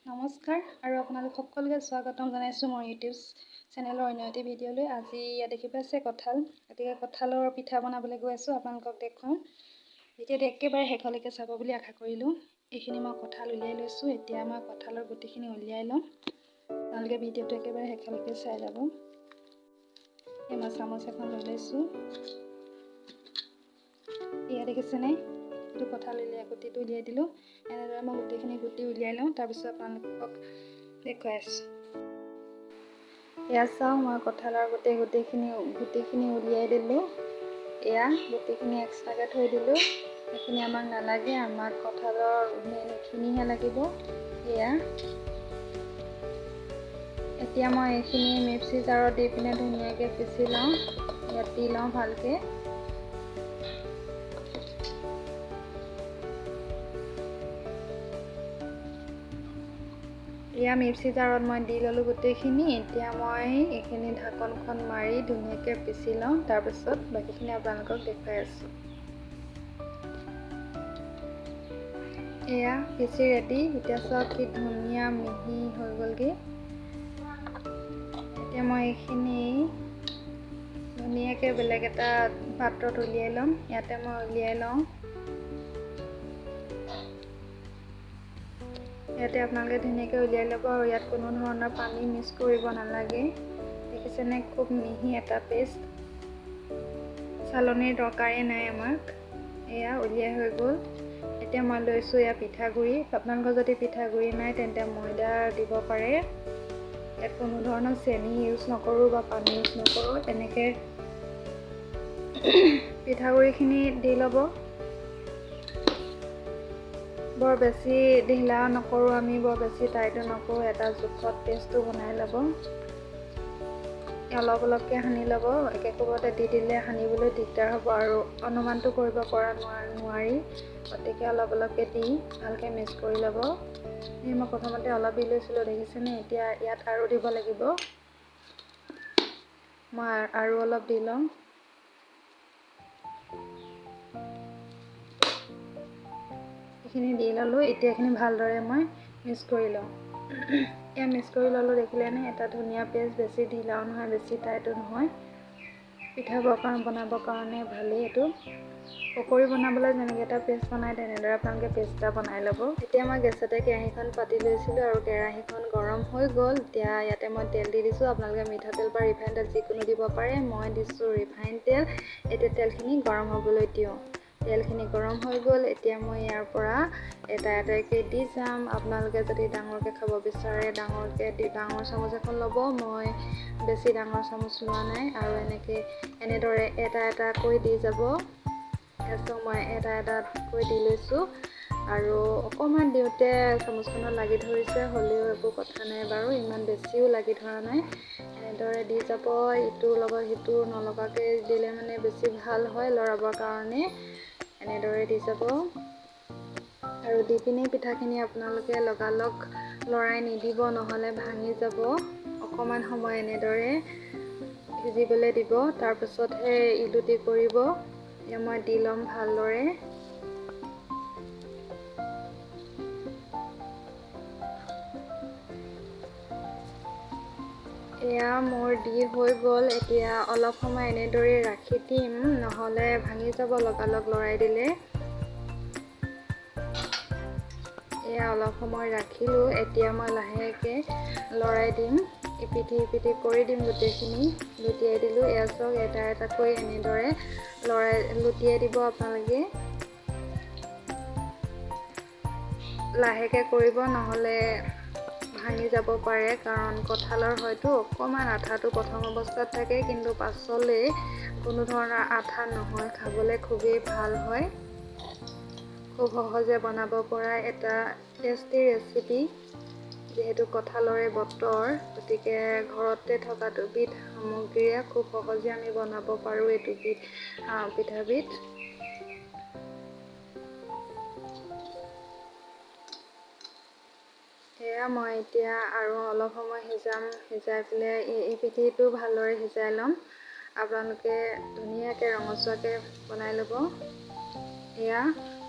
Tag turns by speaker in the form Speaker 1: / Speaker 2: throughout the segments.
Speaker 1: নমস্কাৰ আৰু আপোনালোক সকলোকে স্বাগতম জনাইছোঁ মোৰ ইউটিউব চেনেলৰ অন্য এটি ভিডিঅ'লৈ। আজি ইয়াত দেখি পাইছে কঁঠাল, গতিকে কঁঠালৰ পিঠা বনাবলৈ গৈ আছোঁ। আপোনালোকক দেখুৱাম। ভিডিঅ'টো একেবাৰে শেষলৈকে চাব বুলি আশা কৰিলোঁ। এইখিনি মই কঁঠাল উলিয়াই লৈছোঁ। এতিয়া মই কঁঠালৰ গুটিখিনি উলিয়াই ল'ম। আপোনালোকে ভিডিঅ'টো একেবাৰে শেষলৈকে চাই যাব। এই মই চামুচ এখন লৈ লৈছোঁ। এয়া দেখিছেনে? এইটো কঁঠাল গুটিটো উলিয়াই দিলোঁ। এনেদৰে মই গোটেইখিনি গুটি উলিয়াই লওঁ, তাৰপিছত আপোনালোকক দেখুৱাই আছোঁ। এয়া চাওঁ, মই কঁঠালৰ গুটিখিনি উলিয়াই দিলোঁ। এয়া গুটিখিনি এক্সট্ৰাকৈ থৈ দিলোঁ। সেইখিনি আমাক নালাগে, আমাক কঁঠালৰ মেইনখিনিহে লাগিব। এয়া এতিয়া মই এইখিনি মিক্সি জাৰত দি পিনে ধুনীয়াকৈ পিচি লওঁ। ইয়াত দি লওঁ ভালকৈ। এয়া মিক্সি জাৰত মই দি ল'লোঁ গোটেইখিনি। এতিয়া মই এইখিনি ঢাকনখন মাৰি ধুনীয়াকৈ পিচি লওঁ, তাৰপিছত বাকীখিনি আপোনালোকক দেখুৱাই আছোঁ। এয়া পিচি ৰেডি। এতিয়া চাওক কি ধুনীয়া মিহি হৈ গ'লগৈ। এতিয়া মই এইখিনি ধুনীয়াকৈ বেলেগ এটা পাত্ৰত উলিয়াই ল'ম। ইয়াতে মই উলিয়াই লওঁ। ইয়াতে আপোনালোকে ধুনীয়াকৈ উলিয়াই ল'ব আৰু ইয়াত কোনো ধৰণৰ পানী মিক্স কৰিব নালাগে। দেখিছেনে? খুব মিহি এটা পেষ্ট। চালনীৰ দৰকাৰেই নাই আমাক। এয়া উলিয়াই হৈ গ'ল। এতিয়া মই লৈছোঁ এয়া পিঠাগুড়ি। আপোনালোকৰ যদি পিঠাগুড়ি নাই তেন্তে ময়দা দিব পাৰে। ইয়াত কোনো ধৰণৰ চেনি ইউজ নকৰোঁ বা পানী ইউজ নকৰোঁ। এনেকৈ পিঠাগুড়িখিনি দি ল'ব। বৰ বেছি ঢিলাও নকৰোঁ আমি, বৰ বেছি টাইটো নকৰোঁ। এটা জোখত পেষ্টটো বনাই ল'ব। অলপ অলপকৈ সানি ল'ব। একে কোবতে দি দিলে সানিবলৈ দিগদাৰ হ'ব আৰু অনুমানটো কৰিব পৰা নোৱাৰি। গতিকে অলপ অলপকৈ দি ভালকৈ মিক্স কৰি ল'ব। এই মই প্ৰথমতে অলপ দি লৈছিলোঁ, দেখিছেনে? এতিয়া ইয়াত আৰু দিব লাগিব। মই আৰু অলপ দি লওঁ। এইখিনি দি ল'লোঁ। এতিয়া এইখিনি ভালদৰে মই মিক্স কৰি লওঁ। এয়া মিক্স কৰি ল'লোঁ, দেখিলেনে? এটা ধুনীয়া পেষ্ট। বেছি ঢিলাও নহয়, বেছি টাইটো নহয়। পিঠা বনাবৰ কাৰণে ভালেই এইটো। পকৰি বনাবলৈ যেনেকৈ এটা পেষ্ট বনায়, তেনেদৰে আপোনালোকে পেষ্ট এটা বনাই ল'ব। এতিয়া মই গেছতে কেৰাহীখন পাতি লৈছিলোঁ আৰু কেৰাহীখন গৰম হৈ গ'ল। এতিয়া ইয়াতে মই তেল দি দিছোঁ। আপোনালোকে মিঠাতেল বা ৰিফাইন তেল যিকোনো দিব পাৰে। মই দিছোঁ ৰিফাইন তেল। এতিয়া তেলখিনি গৰম হ'বলৈ দিওঁ। তেলখিনি গৰম হৈ গ'ল। এতিয়া মই ইয়াৰ পৰা এটা এটাকৈ দি যাম। আপোনালোকে যদি ডাঙৰকৈ খাব বিচাৰে ডাঙৰ চামুচ এখন ল'ব। মই বেছি ডাঙৰ চামুচ লোৱা নাই আৰু এনেদৰে এটা এটাকৈ দি যাব। তাৰপিছত মই এটা এটাকৈ দি লৈছোঁ আৰু অকণমান দিওঁতে চামুচখনত লাগি ধৰিছে, হ'লেও একো কথা নাই বাৰু, ইমান বেছিও লাগি ধৰা নাই। এনেদৰে দি যাব। ইটোৰ লগত সিটো নলগাকৈ দিলে মানে বেছি ভাল হয় লৰাবৰ কাৰণে। এনেদৰে দি যাব আৰু দি পিনে পিঠাখিনি আপোনালোকে লগালগ লৰাই নিদিব, নহ'লে ভাঙি যাব। অকণমান সময় এনেদৰে সিজিবলৈ দিব, তাৰপিছতহে ইলুটি কৰিব। এতিয়া মই দি ল'ম ভালদৰে। এয়া মোৰ দি হৈ গ'ল। এতিয়া অলপ সময় এনেদৰে ৰাখি দিম, নহ'লে ভাঙি যাব লগালগ লৰাই দিলে। এয়া অলপ সময় ৰাখিলোঁ। এতিয়া মই লাহেকৈ লৰাই দিম। ইপিঠি সিপিঠি কৰি দিম। গোটেইখিনি লুটিয়াই দিলোঁ। এয়া চাওক, এটা এটাকৈ এনেদৰে লুটিয়াই দিব আপোনালোকে। লাহেকৈ কৰিব, নহ'লে ভাঙি যাব পাৰে, কাৰণ কঁঠালৰ হয়তো অকণমান আঠাটো প্ৰথম অৱস্থাত থাকে, কিন্তু পাছলৈ কোনো ধৰণৰ আঠা নহয়। খাবলৈ খুবেই ভাল হয়। খুব সহজে বনাব পৰা এটা টেষ্টি ৰেচিপি। যিহেতু কঁঠালৰে বতৰ, গতিকে ঘৰতে থকা দুবিধ সামগ্ৰীৰে খুব সহজে আমি বনাব পাৰোঁ এইটো পিঠাবিধ। এয়া মই এতিয়া আৰু অলপ সময় সিজাই পেলাই এই পিঠিটো ভালদৰে সিজাই ল'ম। আপোনালোকে ধুনীয়াকৈ ৰঙচুৱাকৈ বনাই ল'ব। এয়া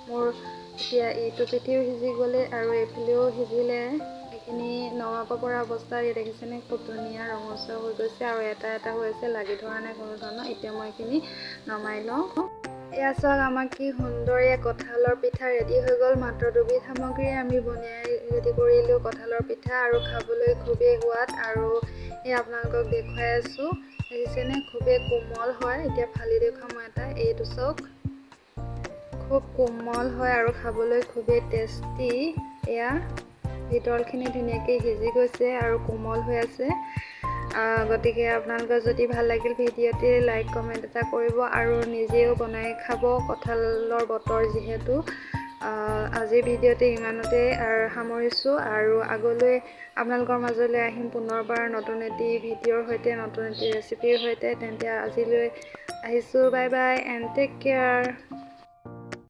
Speaker 1: মোৰ এতিয়া এইটো পিঠিও সিজি গ'লে আৰু এইফালেও সিজিলে। এইখিনি নমাব পৰা অৱস্থা দেখিছেনে খুব ধুনীয়া ৰঙচুৱা হৈ গৈছে আৰু এটা হৈ আছে লাগি ধৰা নাই কোনো ধৰণৰ এতিয়া মই এইখিনি নমাই লওঁ এয়া চাওক আমাৰ কি সুন্দৰ কঁঠালৰ পিঠা ৰেডি হৈ গ'ল মাত্ৰ দুবিধ সামগ্ৰীৰে আমি বনাই ৰেডি কৰিলোঁ কঁঠালৰ পিঠা আৰু খাবলৈ খুবেই সোৱাদ আৰু এই আপোনালোকক দেখুৱাই আছোঁ দেখিছেনে খুবেই কোমল হয় এতিয়া ফালি দেখুৱাম মই এটা এইটো চাওক খুব কোমল হয় আৰু খাবলৈ খুবেই টেষ্টি এয়া ভিতৰখিনি ধুনীয়াকৈ সিজি গৈছে আৰু কোমল হৈ আছে গতিকে আপোনালোকৰ যদি ভাল লাগিল ভিডিঅ'টি লাইক কমেণ্ট এটা কৰিব আৰু নিজেও বনাই খাব কঁঠালৰ বতৰ যিহেতু আজিৰ ভিডিঅ'টি ইমানতে সামৰিছোঁ আৰু আগলৈ আপোনালোকৰ মাজলৈ আহিম পুনৰবাৰ নতুন এটি ভিডিঅ'ৰ সৈতে নতুন এটি ৰেচিপিৰ সৈতে তেন্তে আজিলৈ আহিছোঁ bye bye and take care